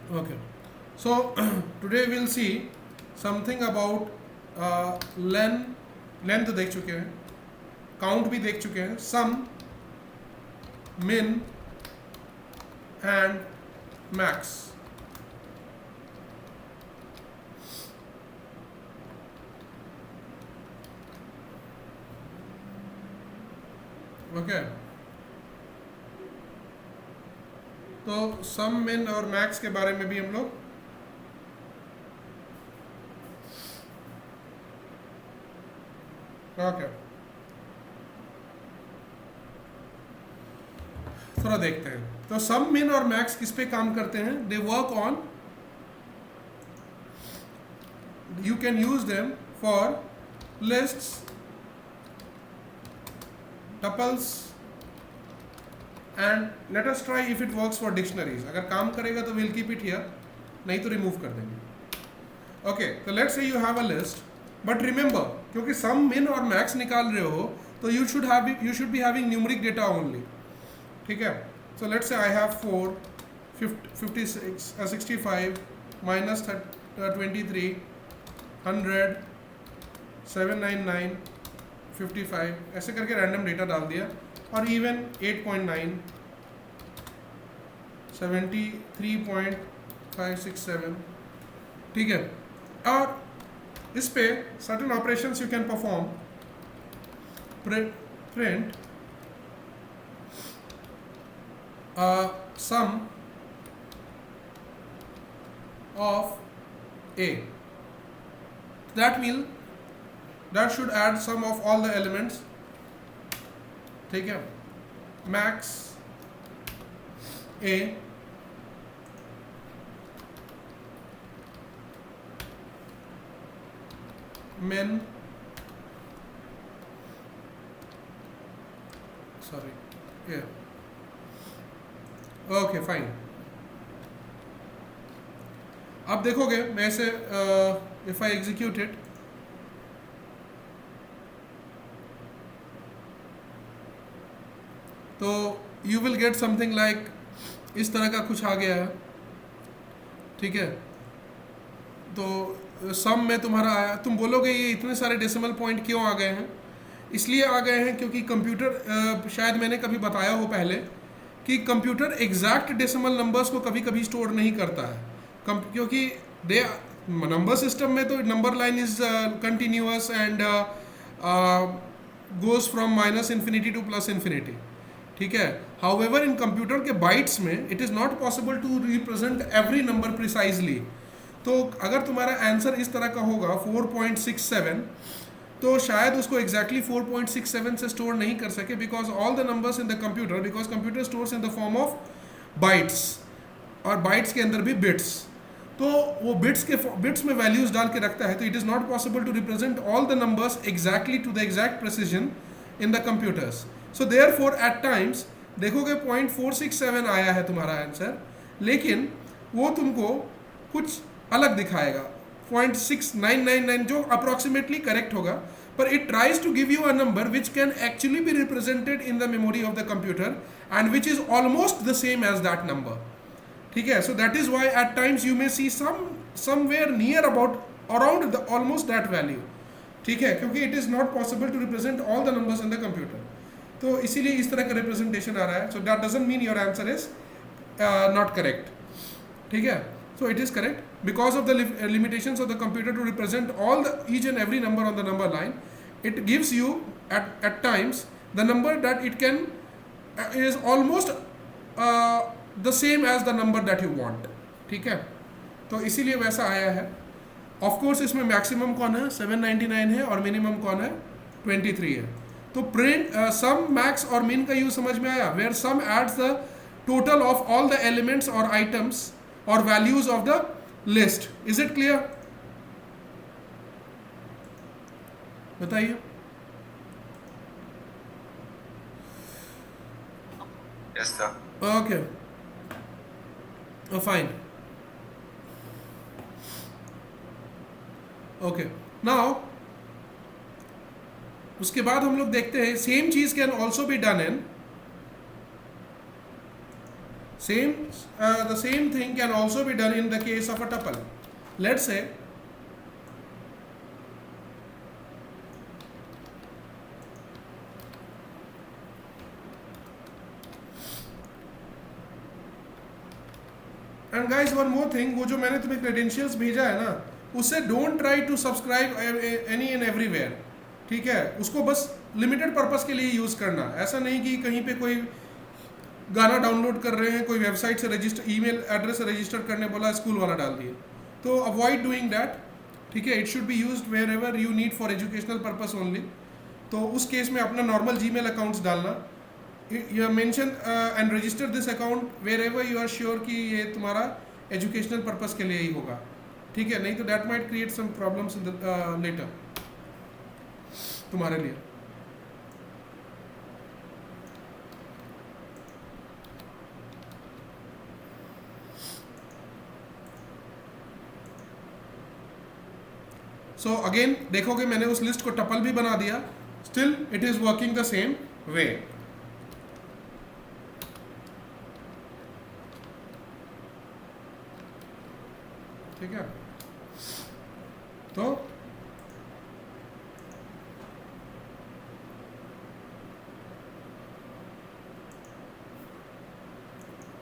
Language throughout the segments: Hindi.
Okay. So today we'll see something about length देख चुके हैं, काउंट भी देख चुके हैं, सम, मिन एंड मैक्स. ओके. तो सम, मिन और मैक्स के बारे में भी हम लोग ओके थोड़ा देखते हैं. तो सम, मिन और मैक्स किस पे काम करते हैं? They work on, you can use them for lists, tuples and let us try if it works for dictionaries. अगर काम करेगा तो we'll keep it here, नहीं तो remove कर देंगे. Okay, so let's say you have a list, but remember क्योंकि sum, min और max निकाल रहे हो तो you should be having numeric data only. ठीक है. So let's say I have 4, 56, 65 minus 23, 100, 799, 55 ऐसे करके रैंडम डेटा डाल दिया और इवन 8.9, 73.567. ठीक है. और इस पे certain operations you can perform. Print sum of A. that should add sum of all the elements. ठीक है. max A min okay fine. अब देखोगे मैं ऐसे इफ आई एग्जीक्यूट इट तो you will get something like इस तरह का कुछ आ गया है. ठीक है. तो सम में तुम्हारा आया. तुम बोलोगे ये इतने सारे डेसिमल पॉइंट क्यों आ गए हैं? इसलिए आ गए हैं क्योंकि कंप्यूटर शायद मैंने कभी बताया हो पहले कि कंप्यूटर एग्जैक्ट डेसिमल नंबर्स को कभी कभी स्टोर नहीं करता है. क्योंकि नंबर सिस्टम में तो number line is continuous and goes from minus infinity to plus infinity. ठीक है. हाउएवर इन कंप्यूटर के बाइट्स में it is not possible to represent every number precisely. तो अगर तुम्हारा आंसर इस तरह का होगा 4.67 तो शायद उसको एग्जैक्टली 4.67 से स्टोर नहीं कर सके because all the numbers in the computer, because computer stores in the form of bytes और बाइट्स के अंदर भी बिट्स. तो वो बिट्स में वैल्यूज डाल के रखता है. तो it is not possible to represent all the numbers exactly to the exact precision in the computers. So therefore at times देखोगे 0.467 आया है तुम्हारा आंसर, लेकिन वो तुमको कुछ अलग दिखाएगा 0.6999 जो अप्रॉक्सीमेटली करेक्ट होगा, पर it tries to give you a number which can actually be represented in the memory of the computer and which is almost the same as that number. ठीक है. So that is why at times you may see somewhere near about around the almost that value. ठीक है. क्योंकि it is not possible to represent all the numbers in the computer. तो इसीलिए इस तरह का रिप्रेजेंटेशन आ रहा है. So that doesn't mean your answer is not correct. ठीक है. So it is correct because of the limitations of the computer to represent all each and every number on the number line. It gives you at times the number that it can is almost the same as the number that you want. ठीक है. तो इसीलिए वैसा आया है. Of course इसमें मैक्सिमम कौन है? 799 है और मिनिमम कौन है? 23 है. तो प्रिंट सम, मैक्स और मिन का यूज समझ में आया. Where sum adds the total of all the elements or items or values of the list. Is it clear? बताइए. Yes sir. Okay. Fine. Okay. Now उसके बाद हम लोग देखते हैं सेम चीज can also be done in The same thing can also be done in the case of a tuple. Let's say and guys one more thing, वो जो मैंने तुम्हें क्रेडेंशियल्स भेजा है ना, उससे don't try to subscribe any and everywhere, ठीक है? उसको बस लिमिटेड पर्पस के लिए यूज करना, ऐसा नहीं कि कहीं पे कोई गाना डाउनलोड कर रहे हैं, कोई वेबसाइट से रजिस्टर, ईमेल एड्रेस से रजिस्टर करने बोला, स्कूल वाला डाल दिए, तो अवॉइड डूइंग दैट, ठीक है? It should be used wherever you need for educational purpose only. तो उस केस में अपना नॉर्मल जीमेल अकाउंट्स डालना, you mention and register this account wherever you are sure कि ये तुम्हारा एजुकेशनल पर्पस के लिए ही होगा, ठीक है? नहीं तो that might create some problems in the later तुम्हारे लिए। सो अगेन देखोगे मैंने उस लिस्ट को टपल भी बना दिया, still it is working the same way. ठीक है, तो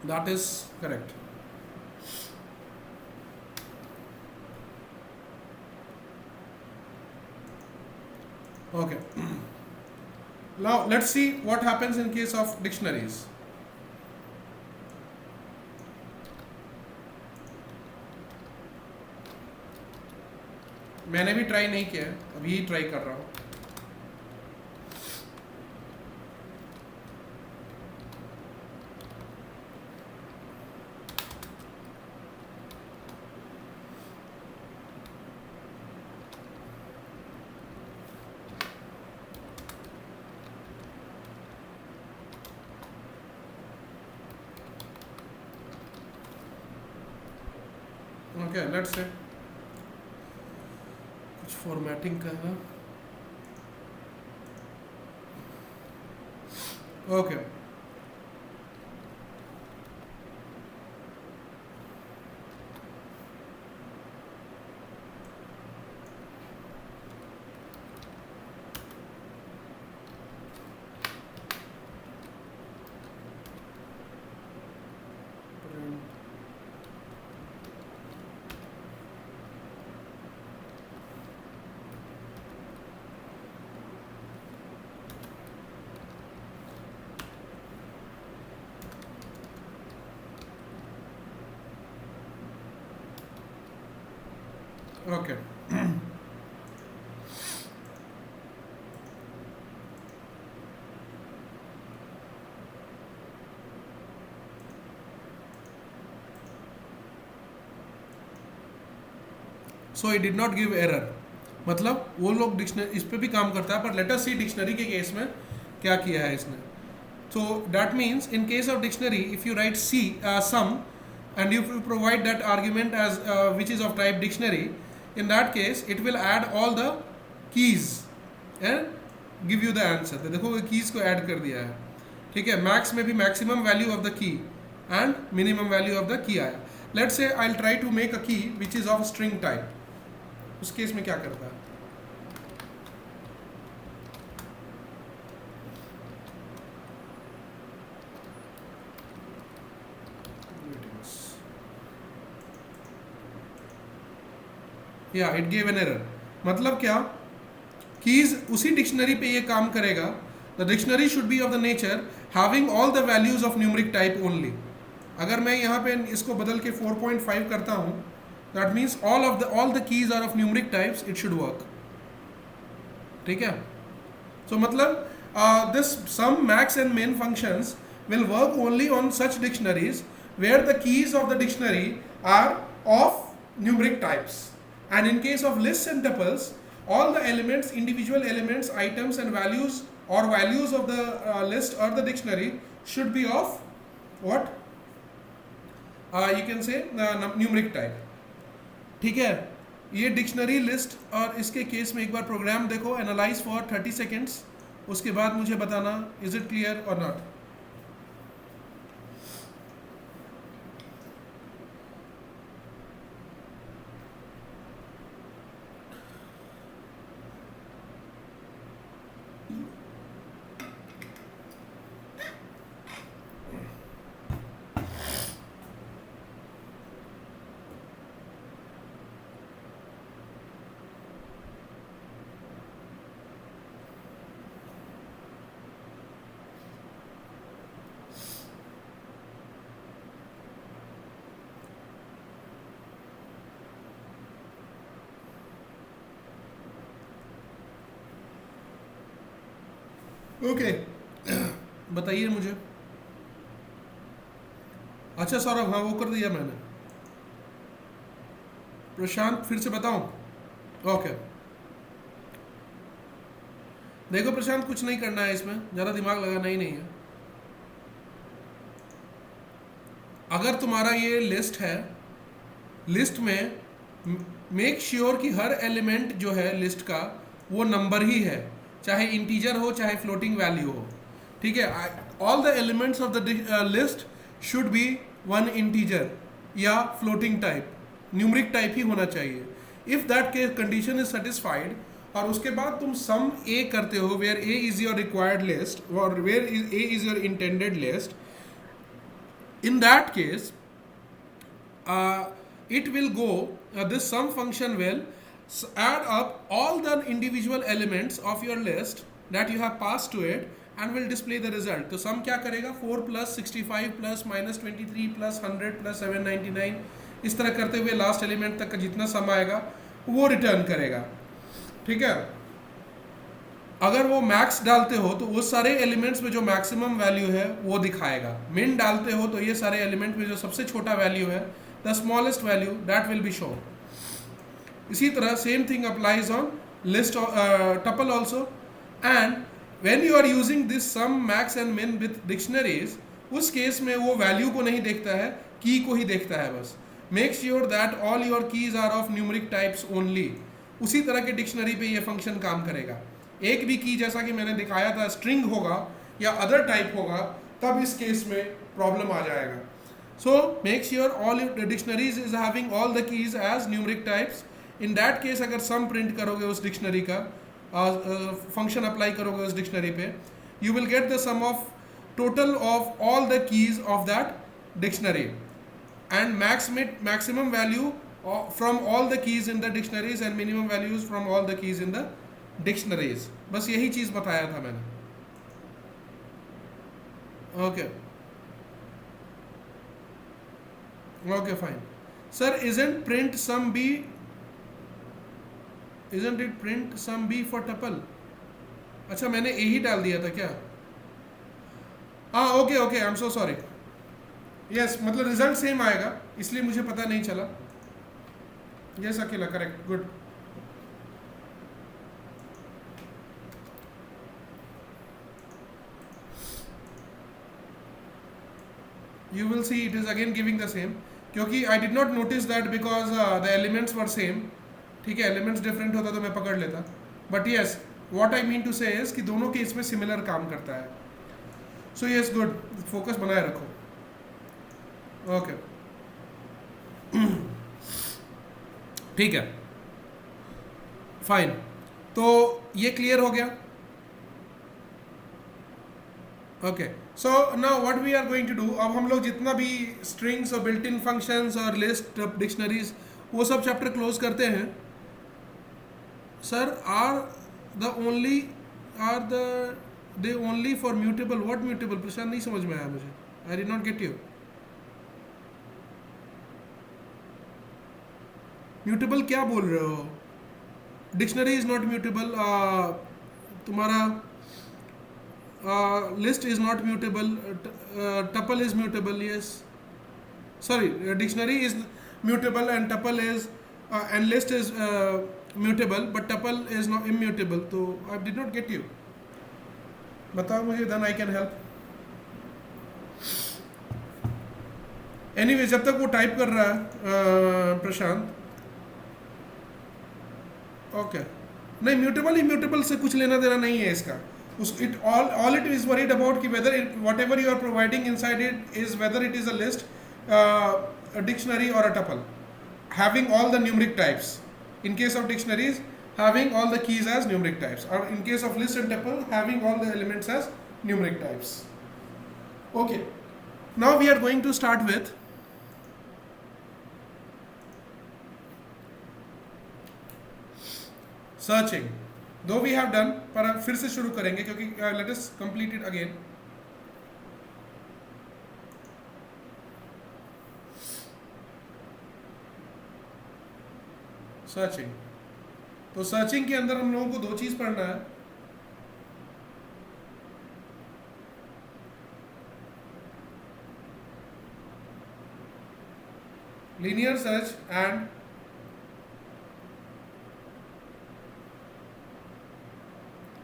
that is correct. Okay, now let's see what happens in case of dictionaries. मैंने भी ट्राई नहीं किया है, अभी ट्राई कर रहा हूँ। Okay, let's say कुछ फॉर्मेटिंग करना। Okay, okay, so it did not give error, मतलब वो लोग डिक्शनरी इस पे भी काम करता है, पर लेट अस सी डिक्शनरी के केस में क्या किया है इसने। So that means in case of dictionary, if you write sum and if you provide that argument as which is of type dictionary, in that case it will add all the keys and give you the answer। तो देखो keys को add कर दिया है, ठीक है? max में भी maximum value of the key and minimum value of the key आया। let's say I'll try to make a key which is of string type, उस केस में क्या करता है? या इट गेव एन एरर, मतलब क्या? कीज उसी डिक्शनरी पे ये काम करेगा। The dictionary should be of the nature having all the values of numeric type only. अगर मैं यहाँ पे इसको बदल के 4.5 करता हूँ, that means all the keys are of numeric types, it should work, ठीक है? सो मतलब this sum max and min functions will work only on such dictionaries where the keys of the dictionary are of numeric types. And in case of lists and tuples, all the elements, individual elements, items and values or values of the list or the dictionary should be of what? You can say numeric type, ठीक है? ये डिक्शनरी लिस्ट और इसके केस में एक बार प्रोग्राम देखो, एनालाइज फॉर 30 सेकेंड्स, उसके बाद मुझे बताना इज इट क्लियर और नॉट। ओके बताइए मुझे। अच्छा सौरभ, हाँ वो कर दिया मैंने। प्रशांत फिर से बताऊं? ओके देखो प्रशांत, कुछ नहीं करना है इसमें, ज़्यादा दिमाग लगाना ही नहीं है। अगर तुम्हारा ये लिस्ट है, लिस्ट में मेक श्योर कि हर एलिमेंट जो है लिस्ट का वो नंबर ही है, चाहे इंटीजर हो चाहे फ्लोटिंग वैल्यू हो। ठीक है, all the elements of the list should be one integer या फ्लोटिंग टाइप, न्यूमरिक टाइप ही होना चाहिए। इफ दैट के कंडीशन इज सेटिस्फाइड, और उसके बाद तुम सम ए करते हो where A is your required list और where A is your intended list, in that case it will go, this sum function will add up all the individual elements of your list that you have passed to it and will display the result. तो sum क्या करेगा, 4 plus 65 plus minus 23 plus 100 plus 799 इस तरह करते हुए लास्ट एलिमेंट तक का जितना सम आएगा वो रिटर्न करेगा। ठीक है, अगर वो मैक्स डालते हो तो वो सारे एलिमेंट्स में जो मैक्सिमम वैल्यू है वो दिखाएगा। मिन डालते हो तो ये सारे एलिमेंट में जो सबसे छोटा वैल्यू है, the smallest value, that will be shown. इसी तरह same thing applies on list tuple also. And when you are using this sum max and min with dictionaries, उस केस में वो वैल्यू को नहीं देखता है, की को ही देखता है बस। Make sure that all your keys are of numeric types only. उसी तरह के डिक्शनरी पे ये फंक्शन काम करेगा। एक भी की जैसा कि मैंने दिखाया था स्ट्रिंग होगा या अदर टाइप होगा, तब इस केस में प्रॉब्लम आ जाएगा। So make sure all dictionaries is having all the keys as numeric types. In that case अगर सम प्रिंट करोगे उस डिक्शनरी का, फंक्शन अप्लाई करोगे उस डिक्शनरी पे, you will get the sum of total of all the keys of that dictionary and maximum value from all the keys in the dictionaries and minimum values from all the keys in the dictionaries. बस यही चीज बताया था मैंने। Okay okay fine sir, isn't print sum b, isn't it print sum b for tuple? अच्छा मैंने a ही डाल दिया था क्या? हाँ okay okay, I am so sorry. Yes, मतलब रिजल्ट सेम आएगा इसलिए मुझे पता नहीं चला। यस अकेला, correct, good. You will see it is again giving the same, क्योंकि I did not notice that because the elements were same। ठीक है, elements different होता तो मैं पकड़ लेता, but yes what I mean to say is कि दोनों केस में similar काम करता है। So yes, good, focus बनाए रखो। Okay ठीक है, फाइन। तो ये क्लियर हो गया। Okay, so now what we are going to do, अब हम लोग जितना भी स्ट्रिंग्स और बिल्ट इन फंक्शंस और लिस्ट डिक्शनरीज वो सब चैप्टर क्लोज करते हैं। Sir are they only for mutable? What mutable? Prashant नहीं समझ में आया मुझे, I did not get you. Mutable क्या बोल रहे हो? डिक्शनरी इज नॉट म्यूटेबल, तुम्हारा list is not mutable, tuple is mutable, yes, sorry, dictionary is mutable and tuple is and list is mutable but tuple is not immutable. तो I did not get you, बताओ मुझे, then I can help. anyway, जब तक वो टाइप कर रहा है प्रशांत, ओके नहीं, म्यूटेबल इम्यूटेबल से कुछ लेना देना नहीं है इसका। It all it is worried about कि whether whatever you are providing inside it is whether it is a list, a dictionary or a tuple, having all the numeric types. In case of dictionaries, having all the keys as numeric types, or in case of list and tuple, having all the elements as numeric types. Okay, now we are going to start with searching. दो वी हैव डन, पर अब फिर से शुरू करेंगे क्योंकि let us complete it again. Searching, तो सर्चिंग के अंदर हम लोगों को दो चीज पढ़ना है। linear search and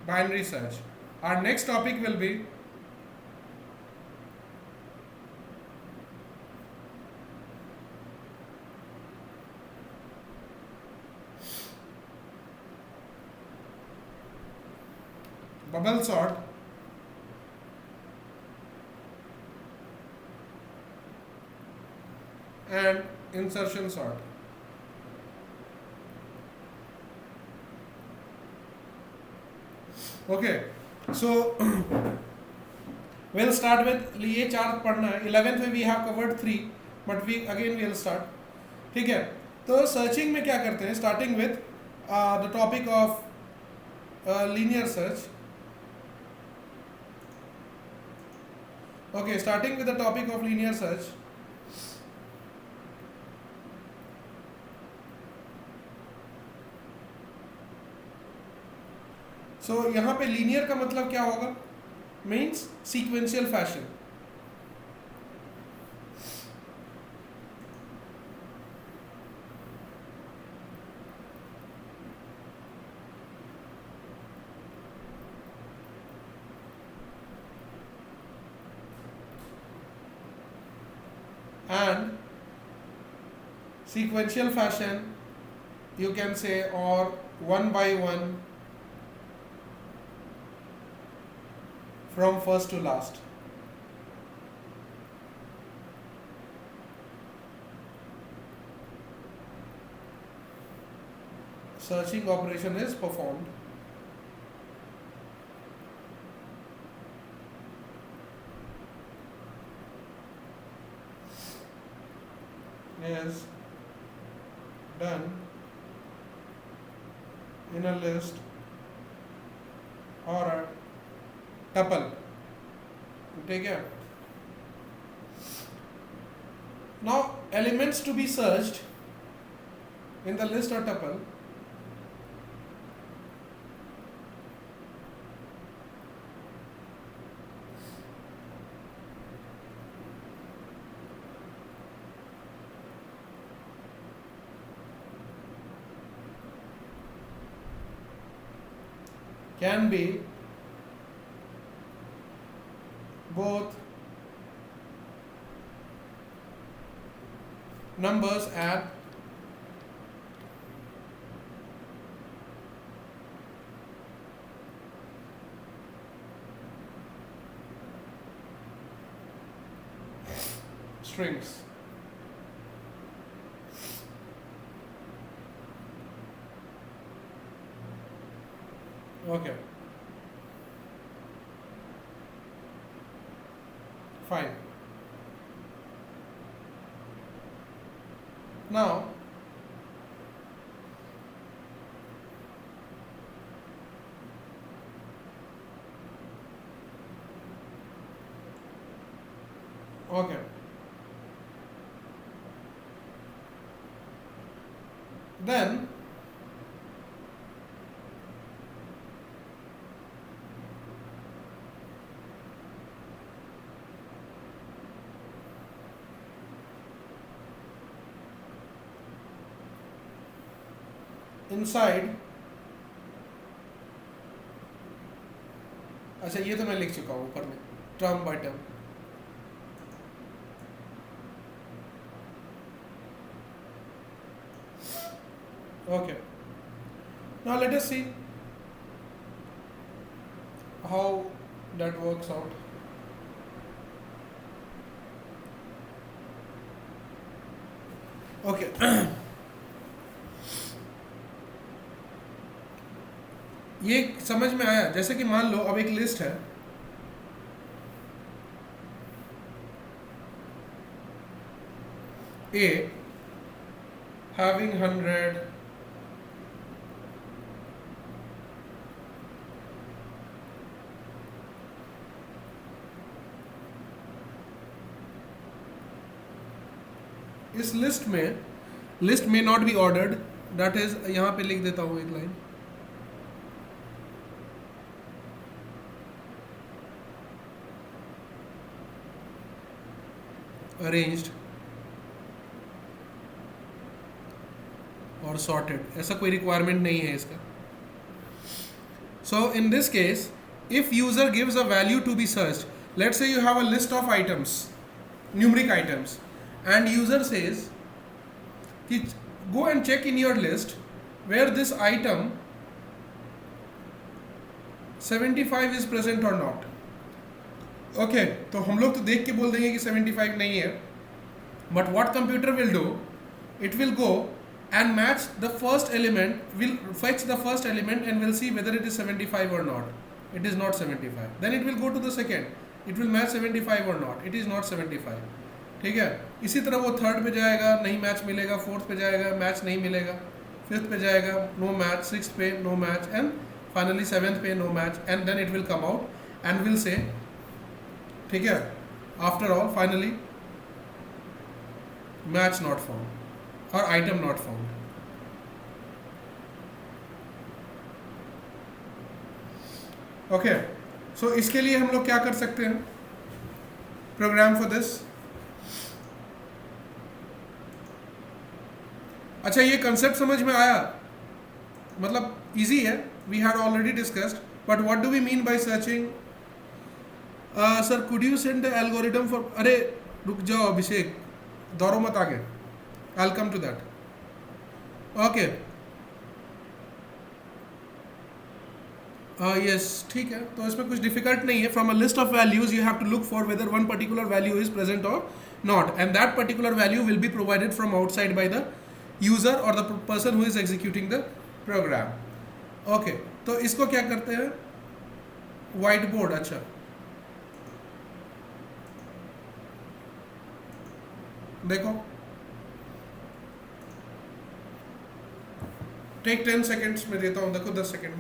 binary search. Our next topic will be bubble sort and insertion sort. Okay, so we'll start with ये चार पढ़ना है. 11th में we have covered 3, but we again will start. ठीक है, तो सर्चिंग में क्या करते हैं? Starting with the topic of linear search. Okay, starting with the topic of linear search. So यहाँ पे linear का मतलब क्या होगा? Means sequential fashion. And sequential fashion, you can say, or one by one from first to last. Searching operation is performed. Is done in a list or a tuple. ठीक है. Now elements to be searched in the list or tuple can be both numbers and strings. Okay. Fine. Now okay. Then inside, अच्छा ये तो मैं लिख चुका हूँ ऊपर में, term by term. Okay. Now let us see how that works out. Okay. ये समझ में आया? जैसे कि मान लो अब एक लिस्ट है, A having 100 इस लिस्ट में not be ordered, that is यहाँ पे लिख देता हूँ एक लाइन, arranged और सॉर्टेड, ऐसा कोई रिक्वायरमेंट नहीं है इसका. So in this case, if user gives a value to be searched, let's say you have a list of items, numeric items, and user says, go and check in your list where this item 75 is present or not. Okay, तो हम लोग तो देख के बोल देंगे कि 75 नहीं है, but what computer will do, it will go and match the first element, will fetch the first element and will see whether it is 75 or not. It is not 75. Then it will go to the second, it will match 75 or not. It is not 75. ठीक है, इसी तरह वो थर्ड पे जाएगा, नहीं मैच मिलेगा, फोर्थ पे जाएगा, मैच नहीं मिलेगा, फिफ्थ पे जाएगा, नो मैच, सिक्स्थ पे no match, and finally seventh पे no match, and then it will come out and will say, ठीक है, after all finally match not found और item not found. Okay, so इसके लिए हम लोग क्या कर सकते हैं, प्रोग्राम फॉर दिस. अच्छा, ये कंसेप्ट समझ में आया, मतलब इजी है, we had already discussed, but what do we mean by searching. Sir could you send the algorithm for, अरे रुक जाओ अभिषेक, दौड़ो मत आगे, I'll come to that. Okay. Yes, ठीक है, तो इसमें कुछ डिफिकल्ट नहीं है. From a list of values you have to look for whether one particular value is present or not, and that particular value will be provided from outside by the user or the person who is executing the program. Okay, तो इसको क्या करते हैं, white board. अच्छा, देखो, टेक 10 सेकेंड्स में देता हूँ, देखो 10 second.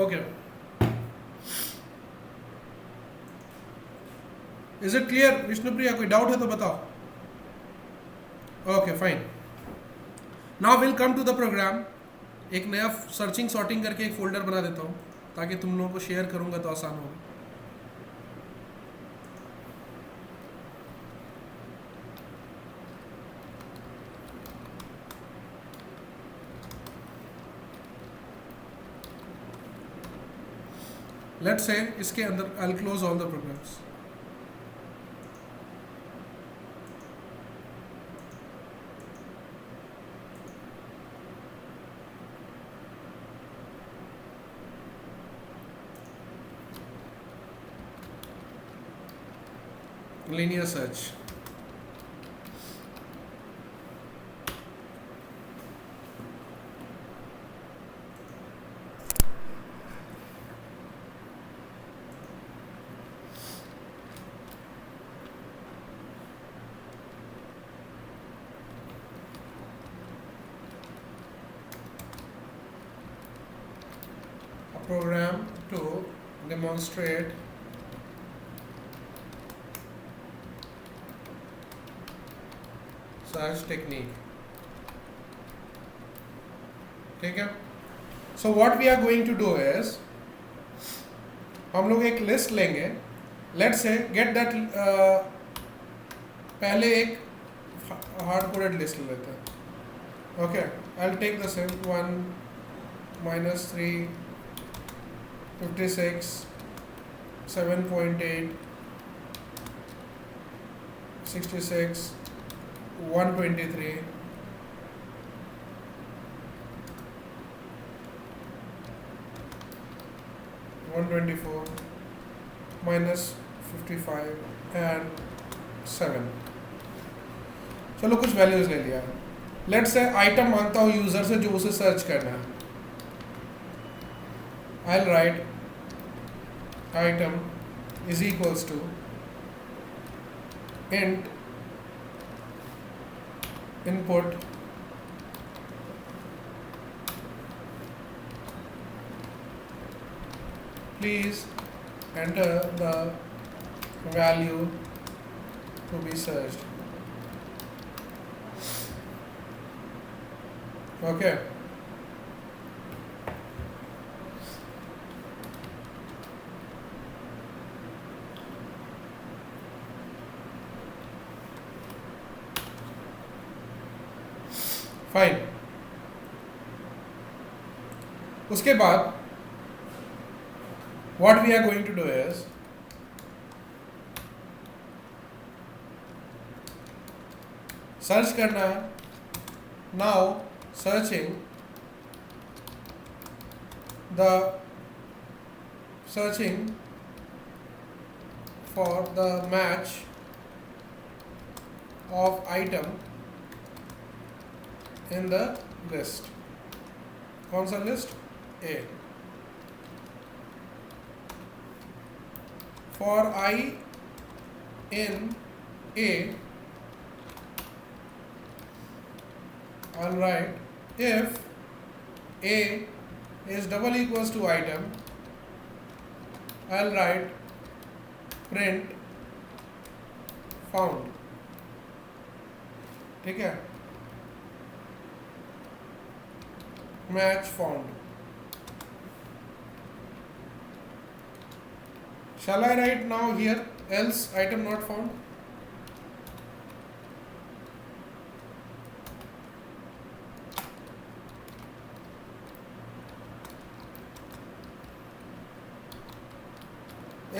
Okay, is it clear Vishnupriya, कोई डाउट है तो बताओ. Okay fine, now will come to the program. एक नया सर्चिंग सॉर्टिंग करके एक फोल्डर बना देता हूँ ताकि तुम लोगों को शेयर करूँगा तो आसान होगा. लेट्स से इसके अंदर I will close all the programs. linear search. Program to demonstrate search technique. ठीक है, so what we are going to do is, हम लोग एक लिस्ट लेंगे. let's say get that पहले एक हार्ड कोडेड लिस्ट लेते हैं. okay, I'll take the same 1 -3 56 7.8 66 123 124 -55 and 7. चलो कुछ वैल्यूज ले लिया. लेट्स से आइटम मांगता हूँ यूजर से जो उसे सर्च करना है. I'll write item is equals to int input please enter the value to be searched. Okay, fine. उसके बाद what we are going to do is search करना है. Now searching for the match of item in the list. कौन सा list? A. For I in A, I'll write if A is double equals to item, I'll write print found. ठीक है, match found. Shall I write now here else item not found?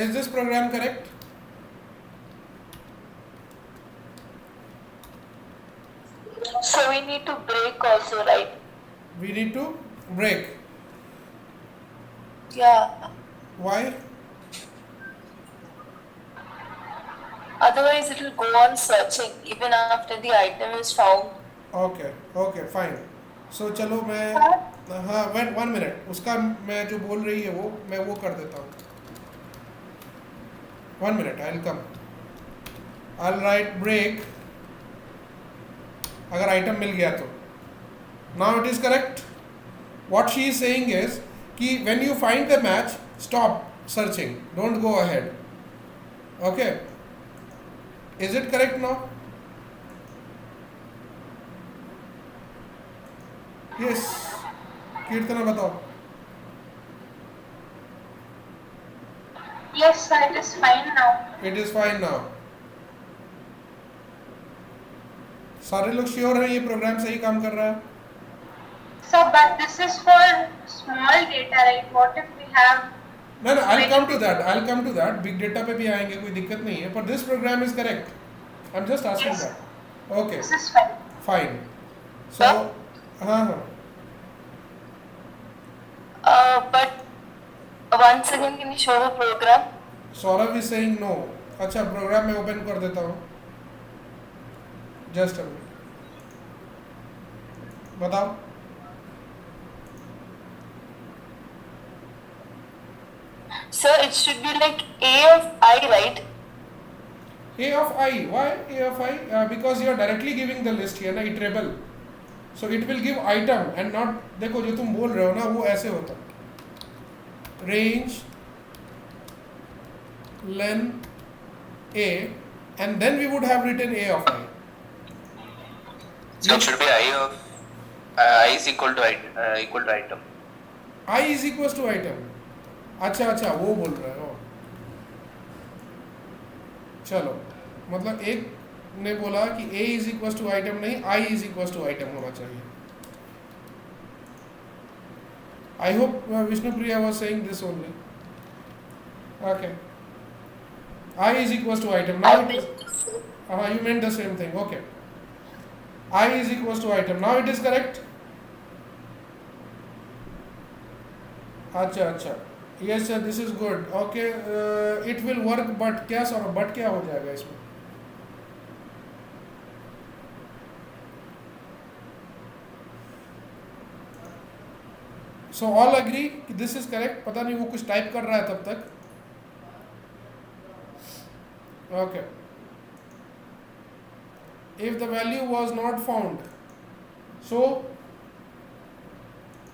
Is this program correct? So we need to break also, right? We need to break. Yeah. Why? Otherwise it will go on searching even after the item is found. Okay, fine. So चलो मैं हाँ वन मिनट, उसका मैं जो बोल रही है मैं वो कर देता हूँ. 1 minute, I'll come. I'll write break अगर आइटम मिल गया तो. Now it is correct. What she is saying is कि when you find the match, stop searching, don't go ahead. Okay, is it correct now? Yes, कीर्तना बताओ. Yes, sir, it is fine now. It is fine now. सारे लोग श्योर हैं ये प्रोग्राम सही काम कर रहा है? Sir, but this is for small data, right? What if we have? No, I'll come to that. Big data पे भी आएंगे, कोई दिक्कत नहीं है. But this program is correct. I'm just asking Yes. that. Okay. This is fine. Fine. So, हाँ. But once again, can you show the program? Saurav is saying no. अच्छा, प्रोग्राम मैं ओपन कर देता हूँ. Just a minute. बताओ. Sir, it should be like A of I, right? A of I. Why A of I? Because you are directly giving the list here ना, iterable. So it will give item and not. देखो जो तुम बोल रहे हो ना वो ऐसे होता. Range len A and then we would have written A of I. So it should be I is equal to item. I is equals to item. अच्छा वो बोल रहे हो. चलो मतलब एक ने बोला कि A is equals to item नहीं, I is equals to item होना चाहिए. I hope Vishnupriya was saying this only. Okay. I is equals to item. Now you meant the same thing. Okay. I is equals to item. Now it is correct. अच्छा. Yes sir, this is good. Okay, it will work, but क्या सर but क्या हो जाएगा इसमें? So all agree कि this is correct. पता नहीं वो कुछ टाइप कर रहा है तब तक. Okay. If the value was not found, so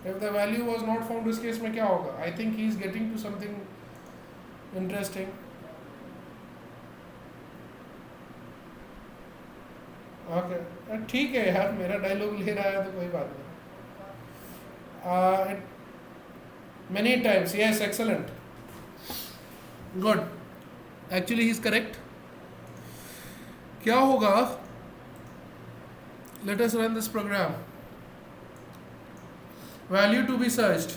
if the value was not found, इस केस में क्या होगा? I think he is getting to something interesting. Okay. ठीक है यार, मेरा डायलॉग ले रहा है तो कोई बात नहीं. Many times, yes, excellent. Good. Actually, he is correct. क्या होगा? Let us run this program. Value to be searched,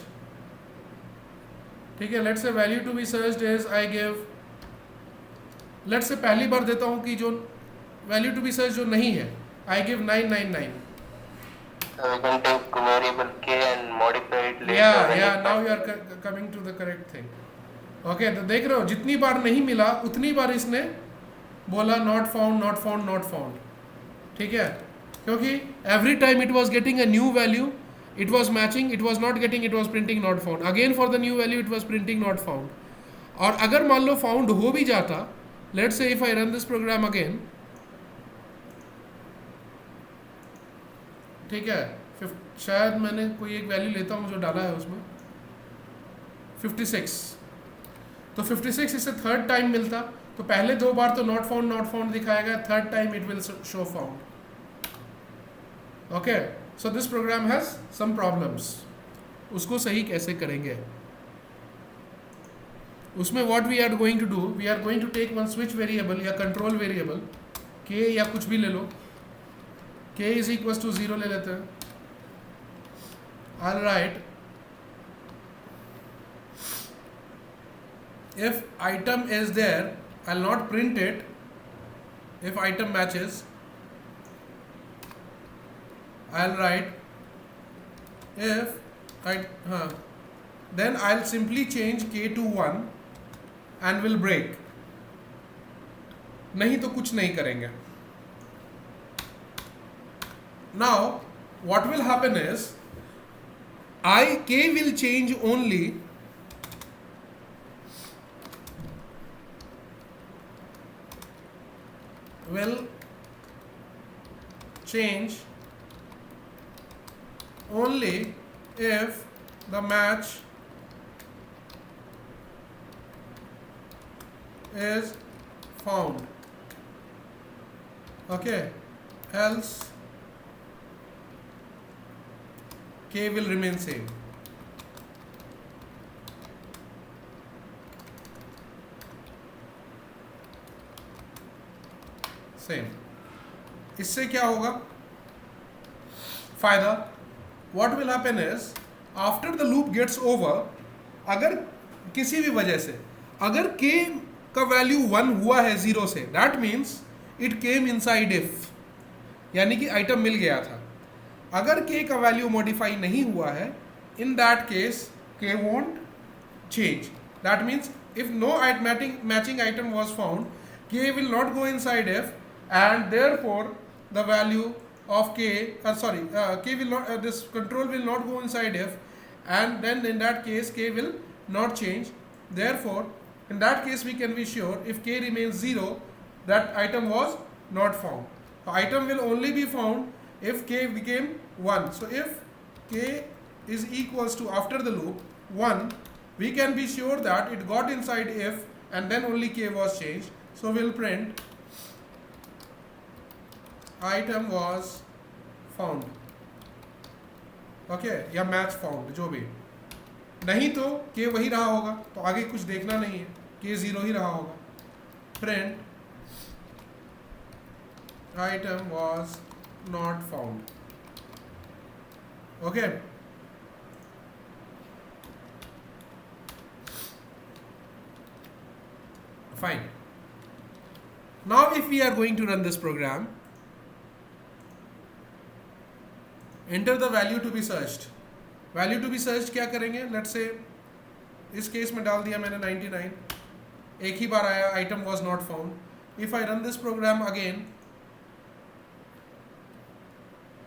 ठीक है, let's say value to be searched is I give, let's say पहली बार देता हूँ कि जो वैल्यू टू बी सर्च जो नहीं है, I give 999. We can take variable k and modify it later. Yeah, now you are coming to the correct thing. Okay, तो देख रहे हो जितनी बार नहीं मिला उतनी बार इसने बोला not found not found not found, ठीक है, क्योंकि every time it was getting a new value, it was matching, it was not getting, it was printing not found, again for the new value it was printing not found. और अगर मान लो फाउंड हो भी जाता, let's say if I run this program again, ठीक है, शायद मैंने कोई एक वैल्यू लेता हूँ जो डाला है उसमें 56, तो 56 इससे थर्ड टाइम मिलता, तो पहले दो बार तो नॉट फाउंड दिखाएगा, third time it will show found. Okay, so this program has some problems. उसको सही कैसे करेंगे, उसमें what we are going to do, we are going to take one switch variable या कंट्रोल वेरिएबल के या कुछ भी ले लो, k इज इक्वल टू 0 ले लेते हैं. I'll write if item is there, I'll not print it if item matches. I'll write if then I'll simply change k to 1 and will break. नहीं तो कुछ नहीं करेंगे. Now what will happen is k will change only if the match is found. Okay, else k will remain same. इससे क्या होगा फायदा, what will happen is after the loop gets over, अगर किसी भी वजह से अगर k का वैल्यू 1 हुआ है 0 से, that means it came inside if, यानी कि आइटम मिल गया था. अगर k का वैल्यू मॉडिफाई नहीं हुआ है, इन that case k won't change. That means if no matching item was found, k will not go inside f, and therefore the value of k will not, this control will not go inside f, and then in that case k will not change. Therefore in that case we can be sure if k remains 0, that item was not found. The item will only be found if k became 1. So if k is equals to, after the loop, 1, we can be sure that it got inside if and then only k was changed. So we'll print item was found. Okay, या match found, जो भी. नहीं तो k वही रहा होगा, तो आगे कुछ देखना नहीं है, k 0 ही रहा होगा. Print item was not found. Okay. Fine. Now if we are going to run this program, enter the value to be searched. Value to be searched क्या करेंगे, let's say इस केस में डाल दिया मैंने 99, एक ही बार आया, item was not found. If I run this program again,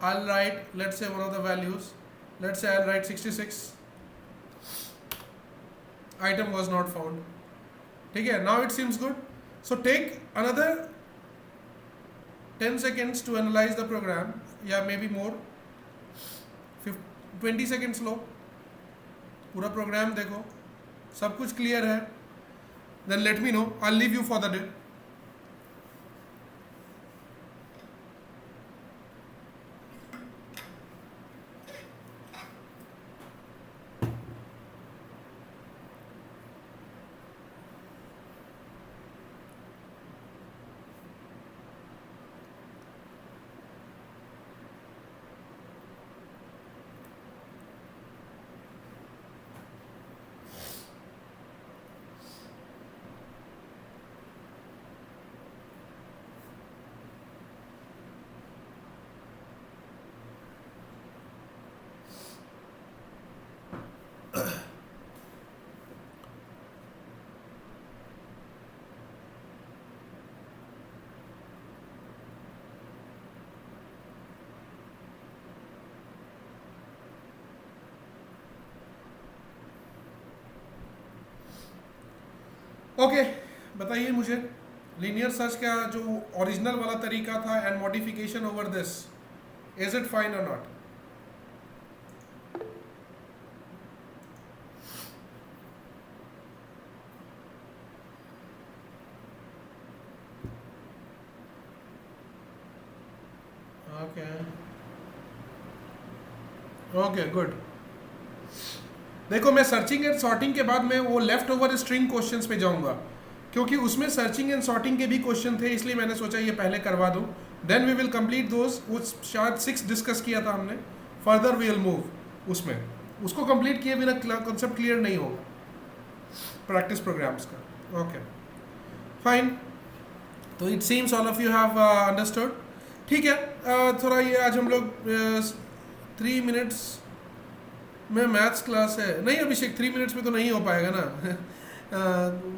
I'll write, let's say one of the values, let's say I'll write 66, item was not found. ठीक है, now it seems good. So take another 10 seconds to analyze the program, या maybe more, 20 seconds लो, पूरा प्रोग्राम देखो, सब कुछ क्लियर है, then let me know. I'll leave you for the day. Okay, बताइए मुझे लीनियर सर्च का जो ओरिजिनल वाला तरीका था and modification over this, is it fine और नॉट? Okay good. देखो मैं सर्चिंग एंड सॉर्टिंग के बाद मैं वो लेफ्ट ओवर स्ट्रिंग क्वेश्चंस पे जाऊंगा, क्योंकि उसमें सर्चिंग एंड सॉर्टिंग के भी क्वेश्चन थे, इसलिए मैंने सोचा ये पहले करवा दूं, then we will complete those. वो शायद 6 डिस्कस किया था हमने, फर्दर वी विल मूव उसमें, उसको कंप्लीट किए बिना कॉन्सेप्ट क्लियर नहीं होगा प्रैक्टिस प्रोग्राम्स का। ओके फाइन, तो it seems all of you have understood. ठीक है, थोड़ा ये आज हम लोग 3 मिनट्स में मैथ्स क्लास है नहीं अभिषेक, 3 मिनट्स में तो नहीं हो पाएगा ना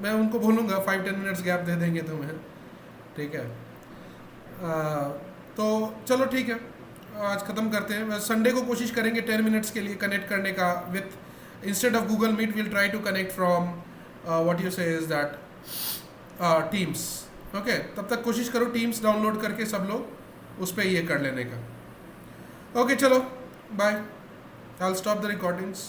मैं उनको बोलूँगा 5-10 मिनट्स गैप दे देंगे तुम्हें, ठीक है। तो चलो ठीक है, आज ख़त्म करते हैं। संडे को कोशिश करेंगे 10 मिनट्स के लिए कनेक्ट करने का with, instead of Google Meet will try to connect from what you say is that Teams. Okay, तब तक कोशिश करो टीम्स डाउनलोड करके सब लोग उस पर ये कर लेने का। ओके चलो bye, I'll stop the recordings.